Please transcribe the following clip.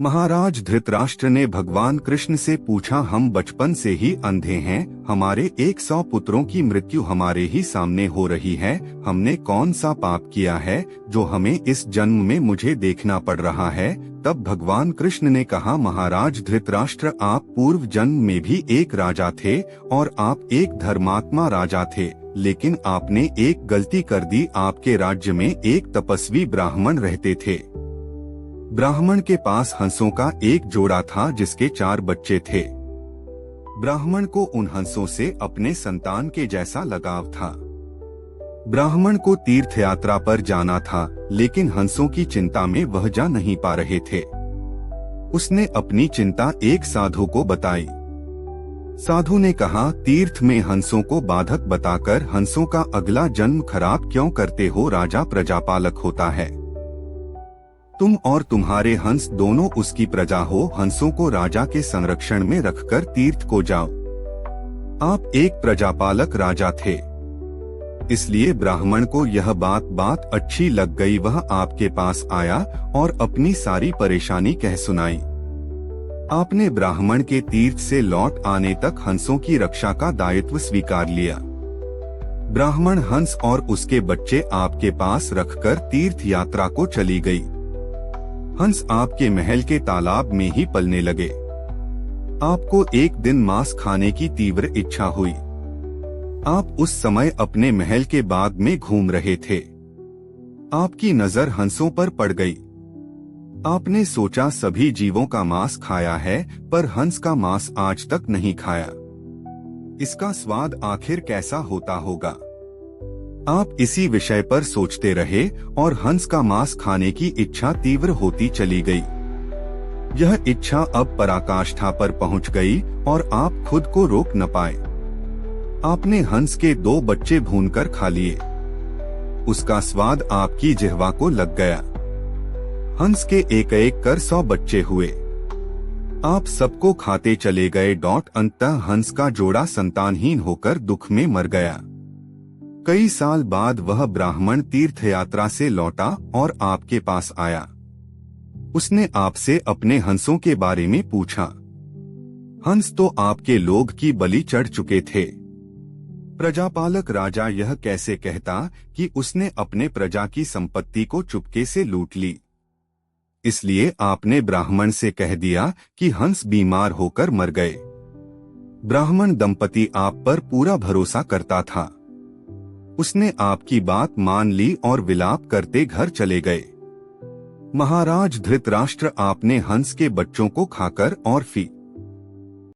महाराज धृतराष्ट्र ने भगवान कृष्ण से पूछा, हम बचपन से ही अंधे हैं, हमारे 100 पुत्रों की मृत्यु हमारे ही सामने हो रही है, हमने कौन सा पाप किया है जो हमें इस जन्म में मुझे देखना पड़ रहा है। तब भगवान कृष्ण ने कहा, महाराज धृतराष्ट्र, आप पूर्व जन्म में भी एक राजा थे और आप एक धर्मात्मा राजा थे, लेकिन आपने एक गलती कर दी। आपके राज्य में एक तपस्वी ब्राह्मण रहते थे। ब्राह्मण के पास हंसों का एक जोड़ा था जिसके 4 बच्चे थे। ब्राह्मण को उन हंसों से अपने संतान के जैसा लगाव था। ब्राह्मण को तीर्थ यात्रा पर जाना था, लेकिन हंसों की चिंता में वह जा नहीं पा रहे थे। उसने अपनी चिंता एक साधु को बताई। साधु ने कहा, तीर्थ में हंसों को बाधक बताकर हंसों का अगला जन्म खराब क्यों करते हो? राजा प्रजापालक होता है, तुम और तुम्हारे हंस दोनों उसकी प्रजा हो। हंसों को राजा के संरक्षण में रखकर तीर्थ को जाओ। आप एक प्रजापालक राजा थे, इसलिए ब्राह्मण को यह बात अच्छी लग गई। वह आपके पास आया और अपनी सारी परेशानी कह सुनाई। आपने ब्राह्मण के तीर्थ से लौट आने तक हंसों की रक्षा का दायित्व स्वीकार लिया। ब्राह्मण हंस और उसके बच्चे आपके पास रखकर तीर्थ यात्रा को चली गई। हंस आपके महल के तालाब में ही पलने लगे। आपको एक दिन मांस खाने की तीव्र इच्छा हुई। आप उस समय अपने महल के बाग में घूम रहे थे। आपकी नजर हंसों पर पड़ गई। आपने सोचा, सभी जीवों का मांस खाया है, पर हंस का मांस आज तक नहीं खाया। इसका स्वाद आखिर कैसा होता होगा? आप इसी विषय पर सोचते रहे और हंस का मांस खाने की इच्छा तीव्र होती चली गई। यह इच्छा अब पराकाष्ठा पर पहुंच गई और आप खुद को रोक न पाए। आपने हंस के 2 बच्चे भूनकर खा लिए। उसका स्वाद आपकी जिह्वा को लग गया। हंस के एक कर 100 बच्चे हुए। आप सबको खाते चले गए। अंततः हंस का जोड़ा संतानहीन होकर दुख में मर गया। कई साल बाद वह ब्राह्मण तीर्थ यात्रा से लौटा और आपके पास आया। उसने आपसे अपने हंसों के बारे में पूछा। हंस तो आपके लोभ की बलि चढ़ चुके थे। प्रजापालक राजा यह कैसे कहता कि उसने अपने प्रजा की संपत्ति को चुपके से लूट ली। इसलिए आपने ब्राह्मण से कह दिया कि हंस बीमार होकर मर गए। ब्राह्मण दंपति आप पर पूरा भरोसा करता था। उसने आपकी बात मान ली और विलाप करते घर चले गए। महाराज धृतराष्ट्र, आपने हंस के बच्चों को खाकर और